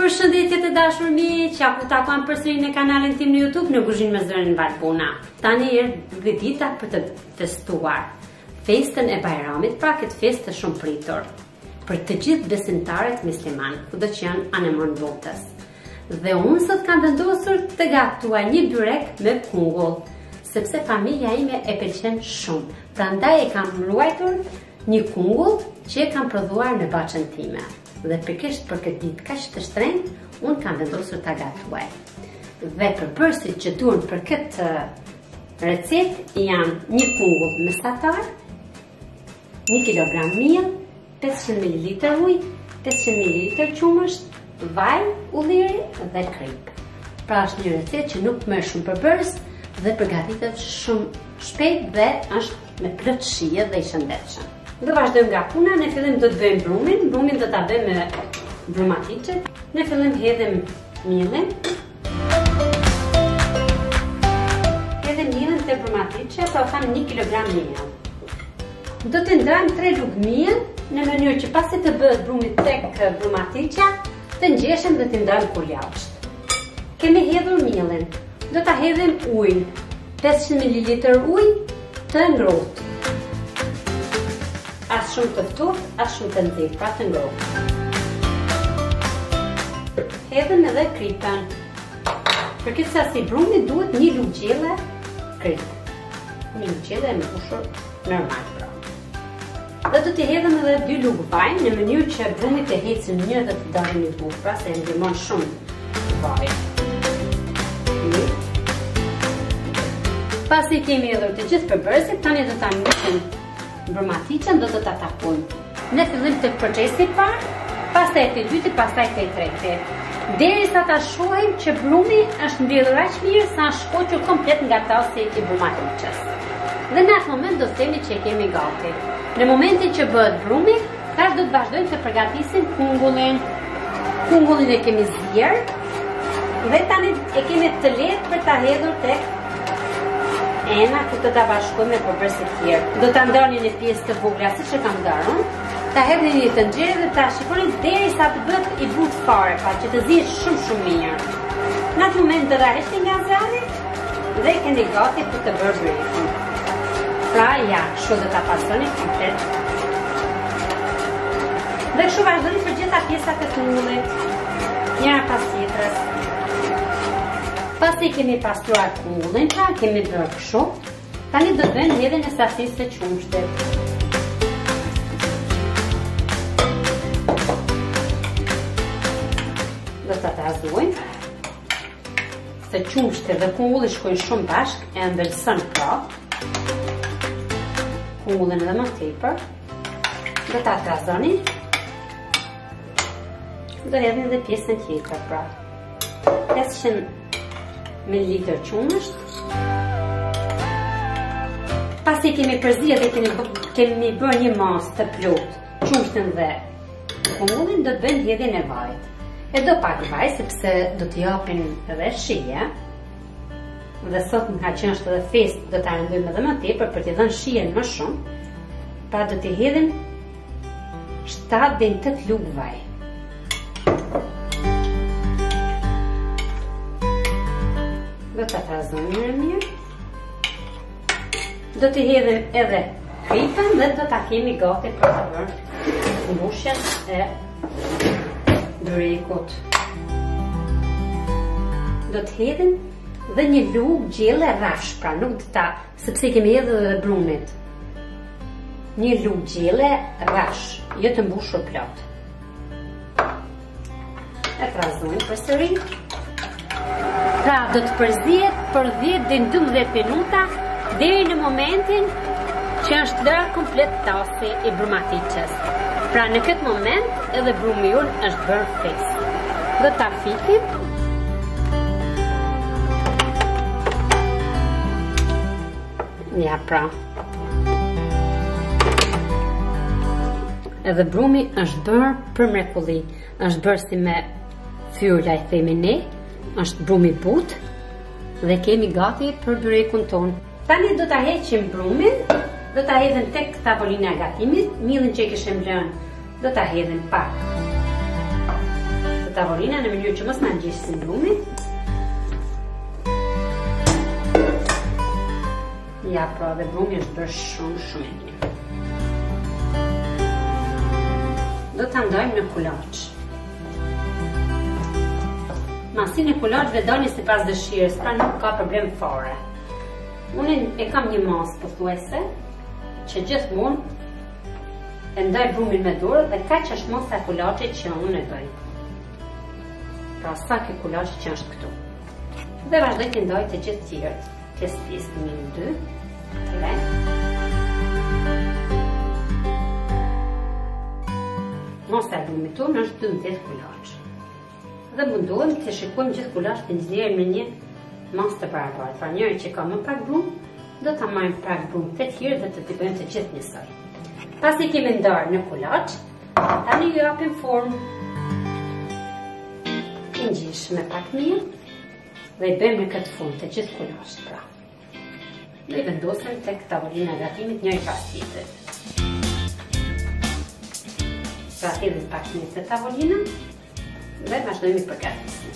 Përshëndetje të dashur miq, aku takuam përsëri në kanalin tim në YouTube në Kuzhinë me Zërin Valpuna. Tani erdhi dita për të festuar festën e Bajramit, pra këtë festë të shumë pritur për të gjithë besimtarët musliman, kudo që janë anemon botës. Dhe unë sot kam vendosur të gatuaj një byrek me kungull, sepse familja ime e pëlqen shumë. Prandaj e kam ruajtur një kungull që e kam prodhuar në baçën time. Dhe pikërisht për këtë ditë kaq të shtrenjtë, unë kam vendosur ta gatuaj. Dhe përbërësit që duhen për këtë recetë janë një kungull mesatar, 1 kg miell, 500 ml ujë, 500 ml qumësht, vaj, ulliri dhe krip. Pra është një recetë që nuk merr shumë përbërës dhe përgatitet shumë shpejt dhe është me plot shije dhe i shëndetshëm. Do vazhdojmë nga puna, ne fillim do të bëjmë brumin. Brumin do ta bëjmë me brumatiçe. Ne fillim hedhim miellin. Hedhim miellin te brumatiçe, pra tham 1 kg miell. Do të ndajmë 3 lugë miell në mënyrë që pasi të bëhet brumi tek brumatiçja, të ngjeshëm dhe të ndajmë kur jashtë. Kemi hedhur miellin. Do ta hedhim ujin. 500 ml ujë të ngrohtë. As shumë të ftoftë, as shumë të nxehtë, pra të ngrohtë. Hedhim edhe kripën. Për këtë sasi brumi duhet 1 lugë gjelle krip. 1 lugë gjelle e mbushur normal pra. Dhe do t'i hedhim edhe 2 lugë vaj në mënyrë që brumi të hecë në një dhe të dalë një bukë, pra se ndihmon shumë vaj. Pasi kemi hedhur të gjithë përbërësit, tani do ta mbyllim brumatiçën, do të ta tapojmë. Ne fillim të procesi i parë, pastaj të dytë, pastaj të tretë. Derisa ta shohim që brumi është mbledhur aq mirë sa është shkoqur komplet nga tasti i brumatiçës. Dhe në atë moment do të themi që e kemi gati. Në momentin që bëhet brumi, tash do të vazhdojmë të përgatisim kungullin. Kungullin e kemi zier dhe tani e kemi të lehtë për ta hedhur tek ena ku të ta bashkojmë me përbërësit tjerë. Do ta ndani në pjesë të vogla siç e kam ndarur. Ta hedhni një tenxhere dhe ta shikoni derisa të bëhet i butë fare, pa që të zihet shumë mirë. Në atë moment do ta heqni nga zjarri dhe keni gati për të bërë bryekun. Pra ja, kështu do ta pasoni komplet. Dhe kështu vazhdoni për gjitha pjesat e kungullit, njëra pas tjetrës. Pasi kemi pastruar kungullin, pra kemi bërë kështu, tani do të bëjmë hedhjen e sasisë së qumshtit. Do ta trazojmë. Se qumshti dhe kungulli shkojnë shumë bashkë, e ëmbëlson pra. Kungullin edhe më tepër. Do ta trazoni. Do hedhni edhe pjesën tjetër pra. 500 ml qumësht. Pasi kemi përzier dhe kemi bërë një masë të plotë, qumshtin dhe kungullin, do të bëjmë hedhjen e vajit. E do pak vaj sepse do t'i japin edhe shije. Dhe sot nga që është edhe festë, do ta rendojmë edhe më tepër për t'i dhënë shijen më shumë. Pra do t'i hedhim 7 deri në 8 lugë vaj. Do ta trazojmë mirë. Do t'i hedhim edhe kripën dhe do ta kemi gati për të bërë mbushjen e byrekut. Do të hedhim dhe një lugë gjelle rrash, pra nuk do ta, sepse kemi hedhur edhe brumit. Një lugë gjelle rrash, jo të mbushur plot. E trazojmë përsëri. Pra do të përzihet për 10 deri në 12 minuta deri në momentin që është lërë komplet tasti i brumatiçës. Pra në këtë moment edhe brumi jonë është bërë festë. Do ta fikim. Ja pra. Edhe brumi është bërë për mrekulli. Është bërë si me fylla i themi ne. Është brumi butë dhe kemi gati për byrekun tonë. Tani do ta heqim brumin, do ta hedhim tek tavolina e gatimit, miellin që e kishim lënë, do ta hedhim pak. tavolina në mënyrë që mos na ngjeshë brumi. Ja, pra dhe brumi është bërë shumë e mirë. Do ta ndajmë në kulaç. Masin e kulaçve dalin sipas dëshirës, pra nuk ka problem fare. Unë e kam një masë pothuajse që gjithmonë e ndaj brumin me dorë dhe kaq është masa e kulaçit që unë e bëj. Pra sa ke kulaçi që është këtu. Dhe vazhdoj të ndaj të gjithë tjerët. Pjesë 1, 2, 3. Masa e brumit tonë është 12 kulaç. Dhe mundohem të shikojmë gjithë kulaçet të nxjerrë në një masë të barabartë. Pra njëri që ka më pak brum, do ta marrim pak brum të tjerë dhe të bëjmë të gjithë njësoj. Pasi kemi ndarë në kulaç, tani ju japim formë. I ngjeshëm me pak mirë dhe i bëjmë në këtë formë të gjithë kulaçet pra. Dhe i vendosim tek tavolina e gatimit njëri pas tjetrit. Pra hidhim pak mirë te tavolina dhe vazhdojmë i përgatisim.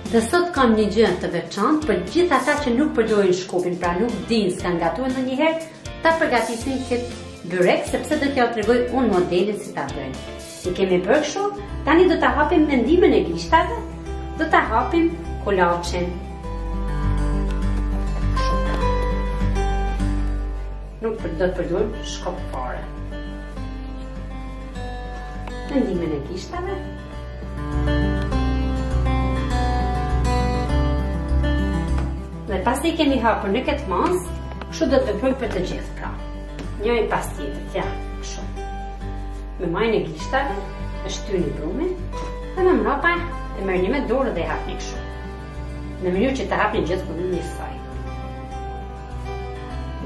Dhe sot kam një gjë të veçantë për gjithë ata që nuk përdorin shkopin, pra nuk dinë s'kan gatuar ndonjëherë, ta përgatisin këtë byrek sepse do t'ja tregoj unë modelin si ta bëjnë. I kemi bërë kështu, tani do ta hapim me ndihmën e gishtave, do ta hapim kulaçin. Nuk do të përdorim shkop fare. Me ndihmën e gishtave. Dhe pasi kemi hapur në këtë masë, kështu do të veprojmë për të gjithë pra. Njëri pas tjetrit, ja, kështu. Me majën e gishtave, e shtyni brumin, dhe me mrapa e merrni me dorë dhe e hapni kështu. Në mënyrë që të hapni gjithë brumin njësoj.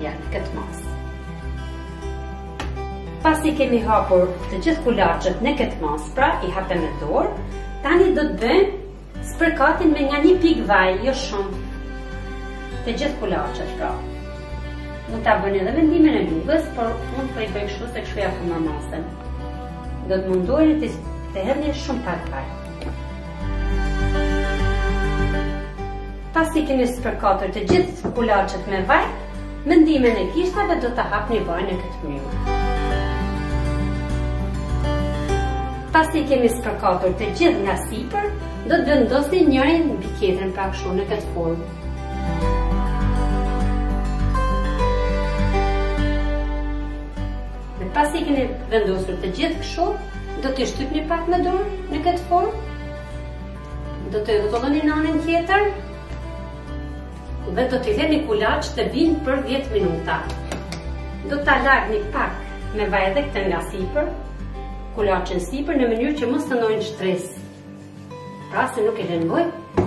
Ja, në këtë masë. Pasi kemi hapur të gjithë kulaçet në këtë masë, pra i hapem me dorë, tani do të bëjmë spërkatin me nga 1 pikë vaj, jo shumë. Të gjithë kulaçet pra. Mund ta bëni edhe me ndihmën e lugës, por unë po i bëj kështu se kështu ja kam masën. Do të mundoheni të hedhni shumë pak vaj. Pasi keni spërkatur të gjithë kulaçet me vaj, me ndihmën e gishtave do ta hapni vajin në këtë mënyrë. Pasi kemi spërkatur të gjithë nga sipër, do të vendosni njërin mbi tjetrin pra kështu në këtë formë. Dhe pasi keni vendosur të gjithë kështu, do t'i shtypni pak me dorë në këtë formë. Do të rrotulloni në anën tjetër dhe do t'i lëni kulaç të vinë për 10 minuta. Do ta lagni pak me vaj edhe këtë nga sipër. Kulaçin sipër në mënyrë që mos të ndojnë stres. Pra se nuk e lëngoj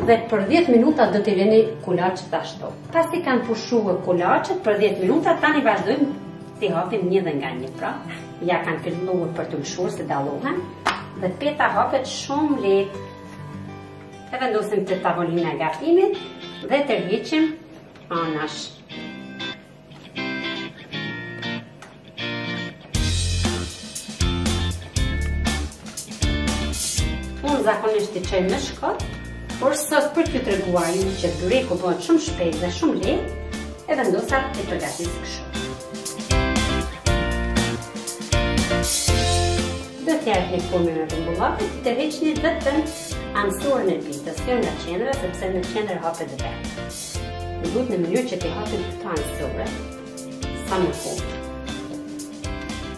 dhe për 10 minuta do t'i lëni kulaçet ashtu. Pasi kanë pushuar kulaçet për 10 minuta, tani vazhdojmë t'i hapim një dhe nga një pra. Ja kanë filluar për të lëshuar se dallohen dhe peta hapet shumë lehtë. E vendosim te tavolina e gatimit dhe tërhiqim anash. Unë zakonisht i qoj me shkot, por sot për t'ju treguar ju që byreku bëhet shumë shpejt dhe shumë lehtë, e vendosa të përgatis kështu. Do t'ja e një formën e rëmbullakit, të tërheqni vetëm anësorën e pitës, jo nga qendra, sepse në qendër hapet dhe vetë. Në duhet në mënyrë që t'i hapim këto anësore, sa më fort.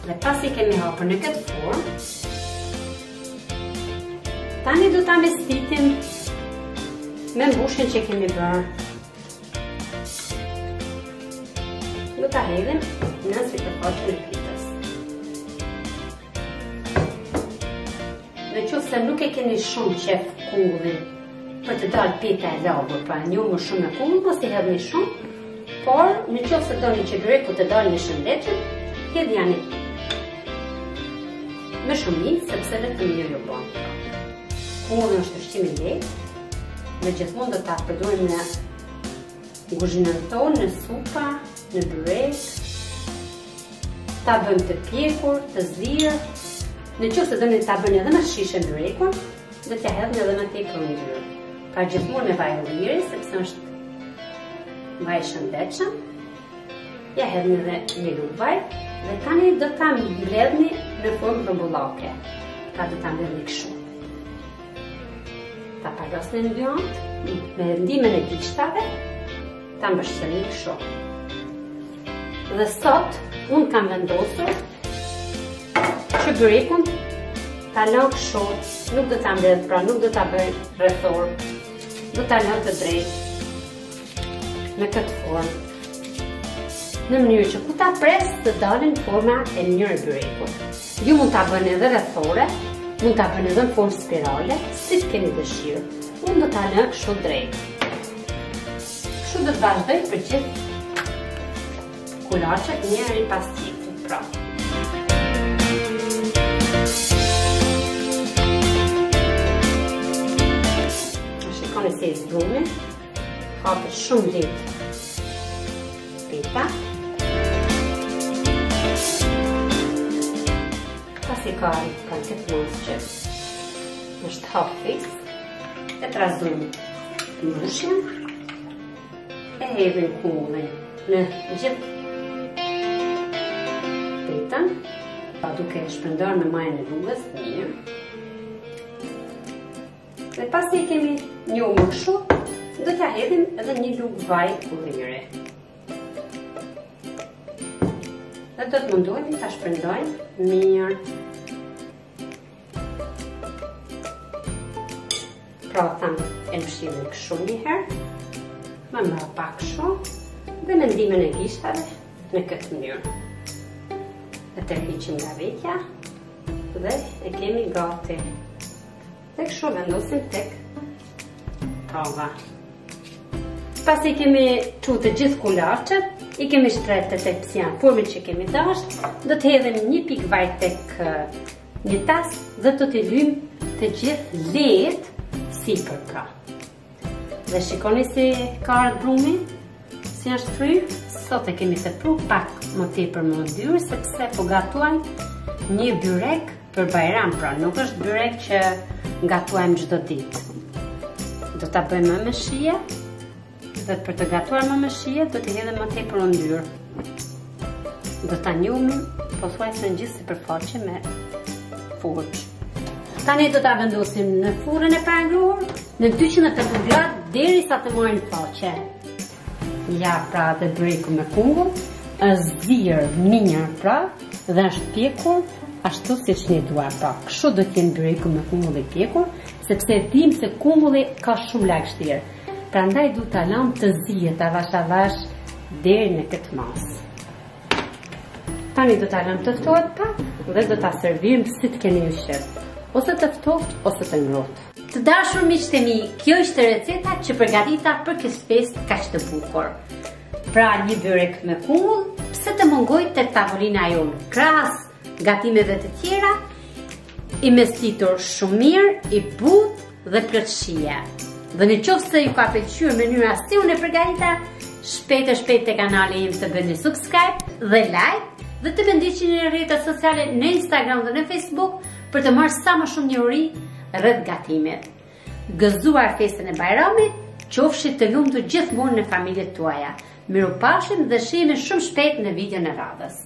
Dhe pasi kemi hapur në këtë formë, tani do ta mbështetim me mbushjen që kemi bërë. Do ta hedhim në sipërfaqen e pitës. Nëse nuk e keni shumë qef kungullin për të dalë peta e lagur, pra një më shumë në kungull, mos i hedhni shumë, por nëse doni që byreku të dalë në shëndetshëm, hedhjani me shumicë sepse vetëm një ju bën. Kungullin është ushqim i lehtë, dhe gjithmonë do ta përdorim në kuzhinën tonë, në supa, në byrek, ta bëjmë të pjekur, të zirë, Në qoftë se doni ta bëni edhe më shishe byrekun, do t'ja hedhni edhe më tepër yndyrë. Pra gjithmonë me vaj ulliri, sepse është vaj shëndetshëm. Ja hedhni edhe një lugë vaj dhe tani do ta mbledhni në formë rrumbullake. Pra do ta mbledhni kështu. Ta palosni në dy anë, me ndihmën e gishtave, ta mbështjellni kështu. Dhe sot unë kam vendosur që byrekun ta lë kështu, nuk do ta mbledh, pra nuk do ta bëj rrethor, do ta lë të drejtë në këtë formë, në mënyrë që ku ta pres të dalin forma e mirë e byrekut. Ju mund ta bëni edhe rrethore, mund ta bëni edhe në formë spirale, si të keni dëshirë. Unë do ta lë kështu drejt. Kështu do të vazhdoj për gjithë kulaqet njëri pas tjetrit, pra. Shikoni se i zbrumi, hapet shumë lehtë peta. Pasi ka arritur këtë mos që është hapis, e trazojmë mbushjen, e hedhim kumbullin në gjithë petën, pa duke e shpërndar me majën e lugës, mirë. Dhe pasi kemi një më kështu, do t'ja hedhim edhe një lugë vaj ulliri. Dhe do të mundohemi ta shpërndajmë mirë. Pra thamë e mbështjellim kështu një herë, më mbrapa pak kështu, dhe me ndihmën e gishtave në këtë mënyrë. E tërhiqim nga vetja dhe e kemi gati. Dhe kështu vendosim tek tava. Pasi kemi çu të gjithë kulaqet, i kemi shtretë tek formën që kemi dashur, do të hedhim një pikë vaj tek një tas dhe do t'i lyjmë të gjithë lehtë sipër pra. Dhe shikoni si ka ardhur brumi, si është fryrë. Sot e kemi tepruar pak më tepër më ndyrë, sepse po gatuajmë një byrek për bajram, pra nuk është byrek që gatuajmë çdo ditë. Do ta bëjmë me shije, dhe për të gatuar më me shije do t'i hedhim më tepër ndyrë. Do ta njohim pothuajse në gjithë sipërfaqe me furç. Tani do ta vendosim në furrën e parangruar në 280 gradë derisa të marrin faqe. Ja pra dhe byreku me kungull, është zirë mirë pra dhe është pjekur ashtu siç ne duam pra. Kështu do të jenë byreku me kungull i pjekur, sepse dim se kungulli ka shumë lagështirë. Prandaj duhet ta lëm të zihet avash deri në këtë masë. Tani do ta lëm të ftohet pak dhe do ta servirëm si të keni ju qef. Ose të ftoftë ose të ngrohtë. Të dashur miqtë e mi, kjo është receta që përgatita për këtë festë kaq të bukur. Pra një byrek me kungull, pse të mungoj tek tavolina jonë, krahas gatimeve të tjera, i mestitur shumë mirë, i butë dhe plot shije. Dhe në qoftë se ju ka pëlqyer mënyra si unë e përgatita, shpejt te kanali im të bëni subscribe dhe like dhe të më ndiqni në rrjetet sociale në Instagram dhe në Facebook për të marrë sa më shumë njohuri rreth gatimit. Gëzuar festën e Bajramit, qofshit të lumtur gjithmonë në familjet tuaja. Mirupafshim dhe shihemi shumë shpejt në videon e radhës.